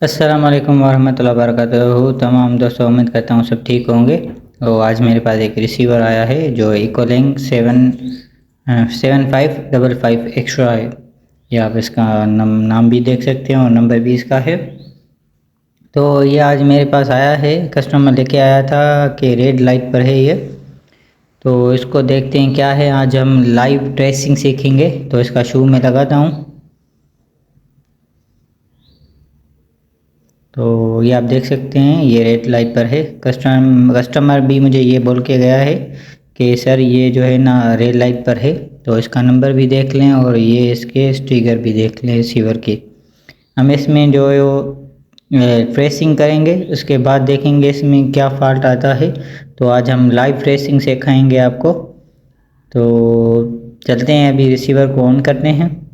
अस्सलाम वालेकुम वरहमतुल्लाहि वबरकातुहू। तमाम दोस्तों, उम्मीद करता हूँ सब ठीक होंगे। तो आज मेरे पास एक रिसीवर आया है जो इकोलिंक 7555 एक्स्ट्रा है। या आप इसका नाम भी देख सकते हैं और नंबर भी इसका है। तो ये आज मेरे पास आया है, कस्टमर लेके आया था कि रेड लाइट पर है ये। तो इसको देखते हैं क्या है। आज हम लाइव ट्रेसिंग सीखेंगे। तो इसका शू में लगाता हूँ। तो ये आप देख सकते हैं, ये रेड लाइट पर है। कस्टमर भी मुझे ये बोल के गया है कि सर ये जो है ना रेड लाइट पर है। तो इसका नंबर भी देख लें और ये इसके स्टिकर भी देख लें रिसीवर के। हम इसमें जो है वो ट्रेसिंग करेंगे, उसके बाद देखेंगे इसमें क्या फॉल्ट आता है। तो आज हम लाइव ट्रेसिंग सिखाएंगे आपको। तो चलते हैं, अभी रिसीवर को ऑन करते हैं,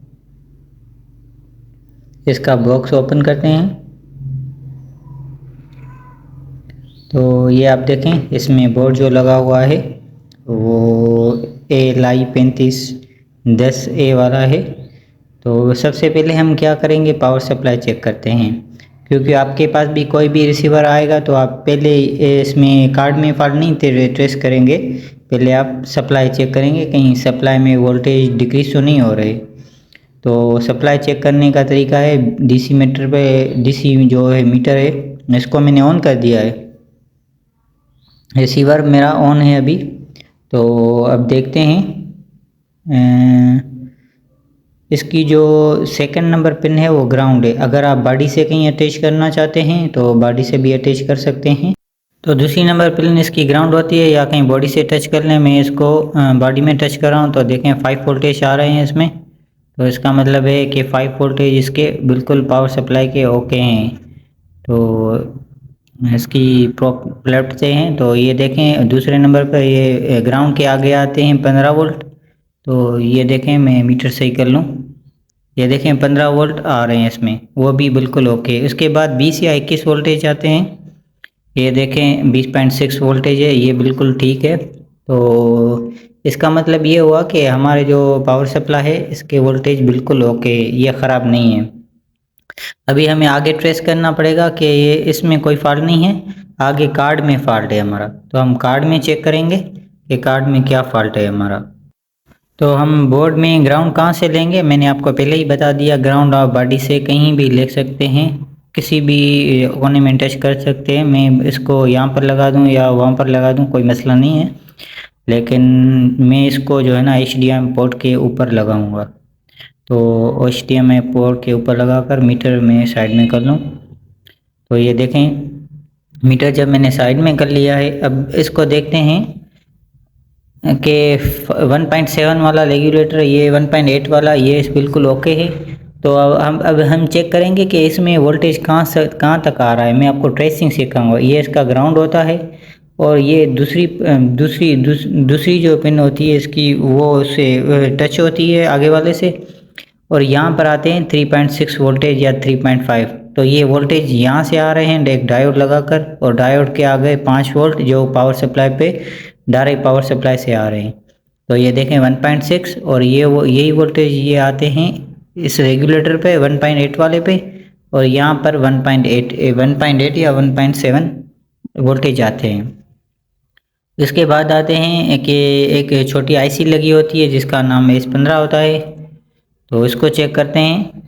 इसका बॉक्स ओपन करते हैं। तो ये आप देखें, इसमें बोर्ड जो लगा हुआ है वो LI3510A वाला है। तो सबसे पहले हम क्या करेंगे, पावर सप्लाई चेक करते हैं। क्योंकि आपके पास भी कोई भी रिसीवर आएगा तो आप पहले इसमें कार्ड में फॉल्ट नहीं ट्रेस करेंगे। पहले आप सप्लाई चेक करेंगे, कहीं सप्लाई में वोल्टेज डिक्रीज तो नहीं हो रहे। तो सप्लाई चेक करने का तरीका है, डीसी मीटर पे, डीसी जो है मीटर है, इसको मैंने ऑन कर दिया है। रिसीवर मेरा ऑन है अभी। तो अब देखते हैं, इसकी जो सेकंड नंबर पिन है वो ग्राउंड है। अगर आप बॉडी से कहीं अटैच करना चाहते हैं तो बॉडी से भी अटैच कर सकते हैं। तो दूसरी नंबर पिन इसकी ग्राउंड होती है, या कहीं बॉडी से टच कर लें। मैं इसको बॉडी में टच कर रहा हूँ तो देखें 5 वोल्टेज आ रहे हैं इसमें। तो इसका मतलब है कि 5 वोल्टेज इसके बिल्कुल पावर सप्लाई के ओके हैं। तो इसकी प्रोप लेफ्ट से हैं। तो ये देखें दूसरे नंबर पर ये ग्राउंड के आगे आते हैं 15 वोल्ट। तो ये देखें, मैं मीटर सही कर लूँ। ये देखें 15 वोल्ट आ रहे हैं इसमें, वो भी बिल्कुल ओके। उसके बाद 20 या 21 वोल्टेज आते हैं। ये देखें 20.6 वोल्टेज है, ये बिल्कुल ठीक है। तो इसका मतलब ये हुआ कि हमारे जो पावर सप्लाई है इसके वोल्टेज बिल्कुल ओके, ये ख़राब नहीं है। अभी हमें आगे ट्रेस करना पड़ेगा कि ये इसमें कोई फॉल्ट नहीं है, आगे कार्ड में फॉल्ट है हमारा। तो हम कार्ड में चेक करेंगे कि कार्ड में क्या फॉल्ट है हमारा। तो हम बोर्ड में ग्राउंड कहाँ से लेंगे, मैंने आपको पहले ही बता दिया। ग्राउंड आप बॉडी से कहीं भी ले सकते हैं, किसी भी कोने में टच कर सकते हैं। मैं इसको यहाँ पर लगा दूँ या वहाँ पर लगा दूँ, कोई मसला नहीं है। लेकिन मैं इसको जो है ना HDMI पोर्ट के ऊपर लगाऊंगा। तो HDMI पोर्ट के ऊपर लगाकर मीटर में साइड में कर लूँ। तो ये देखें मीटर जब मैंने साइड में कर लिया है, अब इसको देखते हैं कि 1.7 वाला रेगुलेटर, ये 1.8 वाला, ये बिल्कुल ओके है। तो अब हम चेक करेंगे कि इसमें वोल्टेज कहाँ तक आ रहा है। मैं आपको ट्रेसिंग सिखाऊंगा। ये इसका ग्राउंड होता है और ये दूसरी जो पिन होती है इसकी, वो उससे टच होती है आगे वाले से। और यहाँ पर आते हैं 3.6 वोल्टेज या 3.5। तो ये वोल्टेज यहाँ से आ रहे हैं एक डायोड लगाकर, और डायोड के आगे 5 वोल्ट जो पावर सप्लाई पे डायरेक्ट पावर सप्लाई से आ रहे हैं। तो ये देखें 1.6, और ये वो यही वोल्टेज ये आते हैं इस रेगुलेटर पे 1.8 वाले पे। और यहाँ पर 1.8 या 1.7 वोल्टेज आते हैं। इसके बाद आते हैं कि एक छोटी IC लगी होती है जिसका नाम S15 होता है। तो इसको चेक करते हैं।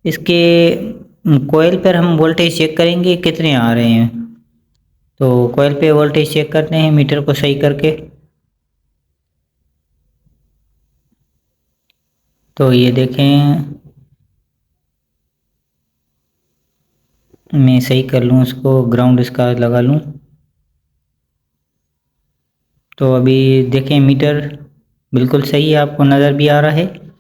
इसके कोयल पर हम वोल्टेज चेक करेंगे कितने आ रहे हैं। तो कोयल पे वोल्टेज चेक करते हैं मीटर को सही करके। तो ये देखें, मैं सही कर लूँ इसको, ग्राउंड इसका लगा लूँ। तो अभी देखें मीटर बिल्कुल सही है, आपको नज़र भी आ रहा है।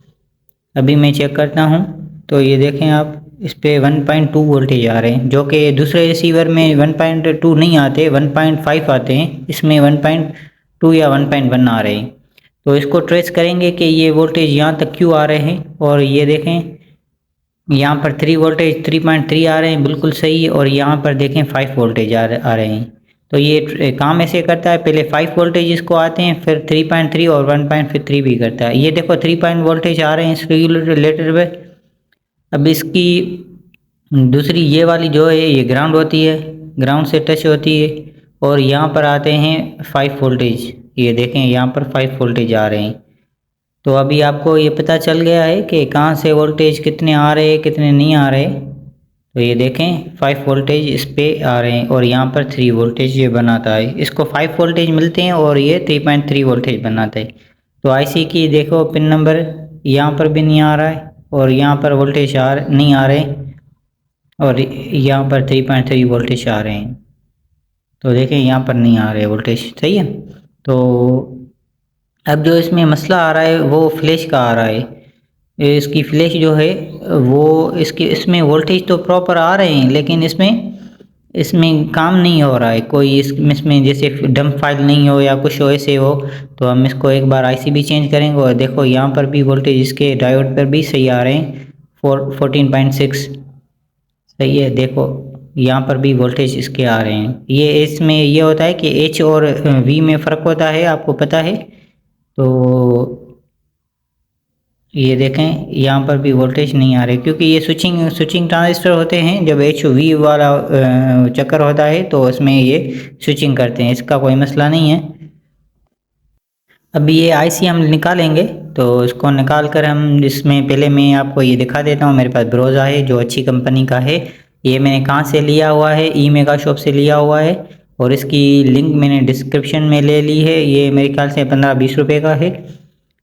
अभी मैं चेक करता हूँ। तो ये देखें आप, इस पे 1.2 वोल्टेज आ रहे हैं, जो कि दूसरे रिसीवर में 1.2 नहीं आते, 1.5 आते हैं। इसमें 1.2 या 1.1 आ रहे हैं। तो इसको ट्रेस करेंगे कि ये वोल्टेज यहाँ तक क्यों आ रहे हैं। और ये देखें यहाँ पर 3 वोल्टेज 3.3 आ रहे हैं, बिल्कुल सही। और यहाँ पर देखें 5 वोल्टेज आ रहे हैं। तो ये काम ऐसे करता है, पहले 5 वोल्टेज इसको आते हैं, फिर 3.3 और 1.3 भी करता है। ये देखो 3 वोल्टेज आ रहे हैं इस रेगुलेटर पे। अब इसकी दूसरी ये वाली जो है ये ग्राउंड होती है, ग्राउंड से टच होती है और यहाँ पर आते हैं 5 वोल्टेज। ये देखें यहाँ पर 5 वोल्टेज आ रहे हैं। तो अभी आपको ये पता चल गया है कि कहाँ से वोल्टेज कितने आ रहे हैं कितने नहीं आ रहे। तो ये देखें 5 वोल्टेज इस पे आ रहे हैं और यहाँ पर 3 वोल्टेज ये बनाता है। इसको 5 वोल्टेज मिलते हैं और ये 3.3 वोल्टेज बनाता है। तो आईसी की देखो पिन नंबर यहाँ पर भी नहीं आ रहा है और यहाँ पर वोल्टेज नहीं आ रहे और यहाँ पर 3.3 वोल्टेज आ रहे हैं। तो देखें यहाँ पर नहीं आ रहे वोल्टेज, सही है। तो अब जो इसमें मसला आ रहा है वो फ्लैश का आ रहा है। इसकी फ्लैश जो है वो इसमें वोल्टेज तो प्रॉपर आ रहे हैं लेकिन इसमें काम नहीं हो रहा है। कोई इसमें जैसे डंप फाइल नहीं हो या कुछ हो ऐसे हो। तो हम इसको एक बार आईसी भी चेंज करेंगे और देखो यहाँ पर भी वोल्टेज इसके डायोड पर भी सही आ रहे हैं 14.6 सही है। देखो यहाँ पर भी वोल्टेज इसके आ रहे हैं। ये इसमें ये होता है कि एच और वी में फ़र्क होता है, आपको पता है। तो ये देखें यहाँ पर भी वोल्टेज नहीं आ रहे क्योंकि ये स्विचिंग ट्रांजिस्टर होते हैं। जब एच वी वाला चक्कर होता है तो उसमें ये स्विचिंग करते हैं, इसका कोई मसला नहीं है। अभी ये आईसी हम निकालेंगे तो इसको निकाल कर हम इसमें पहले मैं आपको ये दिखा देता हूँ। मेरे पास ब्रोज़ा है जो अच्छी कंपनी का है। ये मैंने कहाँ से लिया हुआ है, ई मेगा शॉप से लिया हुआ है और इसकी लिंक मैंने डिस्क्रिप्शन में ले ली है। ये मेरे ख्याल से 15-20 रुपये का है।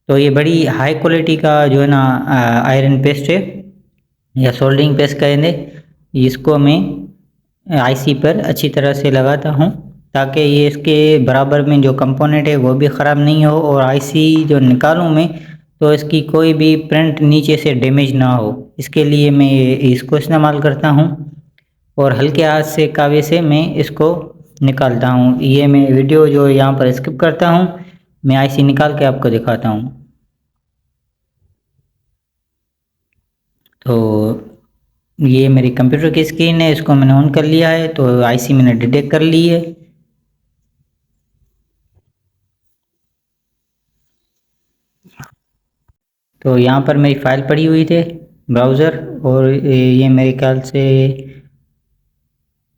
तो ये बड़ी हाई क्वालिटी का जो है ना आयरन पेस्ट है या सोल्डरिंग पेस्ट कहेंगे। इसको मैं आईसी पर अच्छी तरह से लगाता हूँ ताकि ये इसके बराबर में जो कंपोनेंट है वो भी ख़राब नहीं हो और आईसी जो निकालूँ मैं तो इसकी कोई भी प्रिंट नीचे से डैमेज ना हो। इसके लिए मैं इसको इस्तेमाल करता हूँ और हल्के हाथ से कावे से मैं इसको निकालता हूँ। ये मैं वीडियो जो यहाँ पर स्किप करता हूँ, मैं आईसी निकाल के आपको दिखाता हूँ। तो ये मेरी कंप्यूटर की स्क्रीन है, इसको मैंने ऑन कर लिया है। तो आईसी मैंने डिटेक्ट कर ली है। तो यहाँ पर मेरी फ़ाइल पड़ी हुई थी ब्राउज़र और ये मेरे ख्याल से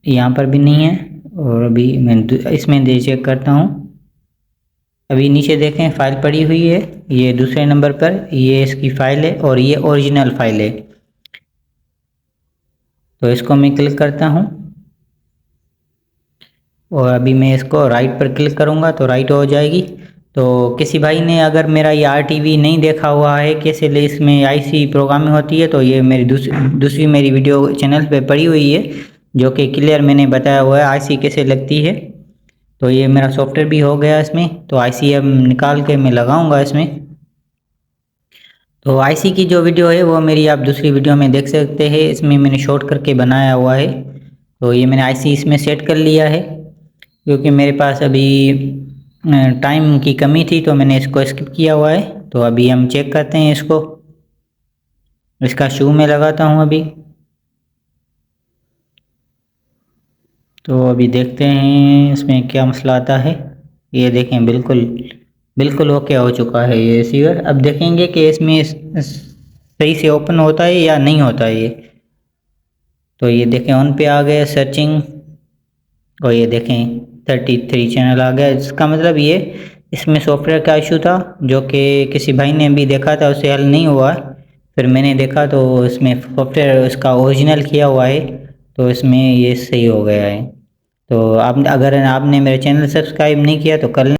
यहाँ पर भी नहीं है और अभी मैं इसमें दे चेक करता हूँ। अभी नीचे देखें फ़ाइल पड़ी हुई है, ये दूसरे नंबर पर ये इसकी फ़ाइल है और ये ओरिजिनल फ़ाइल है। तो इसको मैं क्लिक करता हूँ और अभी मैं इसको राइट पर क्लिक करूँगा तो राइट हो जाएगी। तो किसी भाई ने अगर मेरा ये RTV नहीं देखा हुआ है कैसे इसमें आईसी प्रोग्रामिंग होती है तो ये मेरी दूसरी मेरी वीडियो चैनल पे पड़ी हुई है जो कि क्लियर मैंने बताया हुआ है आईसी कैसे लगती है। तो ये मेरा सॉफ्टवेयर भी हो गया इसमें। तो आईसी अब निकाल के मैं लगाऊंगा इसमें। तो आईसी की जो वीडियो है वो मेरी आप दूसरी वीडियो में देख सकते हैं, इसमें मैंने शॉर्ट करके बनाया हुआ है। तो ये मैंने आईसी इसमें सेट कर लिया है क्योंकि मेरे पास अभी टाइम की कमी थी तो मैंने इसको स्किप किया हुआ है। तो अभी हम चेक करते हैं इसको, इसका शू में लगाता हूँ अभी। तो अभी देखते हैं इसमें क्या मसला आता है। ये देखें बिल्कुल ओके हो चुका है ये रिसीवर। अब देखेंगे कि इसमें सही से ओपन होता है या नहीं होता है ये। तो ये देखें ऑन पे आ गया सर्चिंग और ये देखें 33 चैनल आ गया। इसका मतलब ये इसमें सॉफ्टवेयर का इशू था जो कि किसी भाई ने भी देखा था, उससे हल नहीं हुआ। फिर मैंने देखा तो इसमें सॉफ्टवेयर इसका ओरिजिनल किया हुआ है तो इसमें ये सही हो गया है। तो आप अगर आपने मेरे चैनल सब्सक्राइब नहीं किया तो कर लें।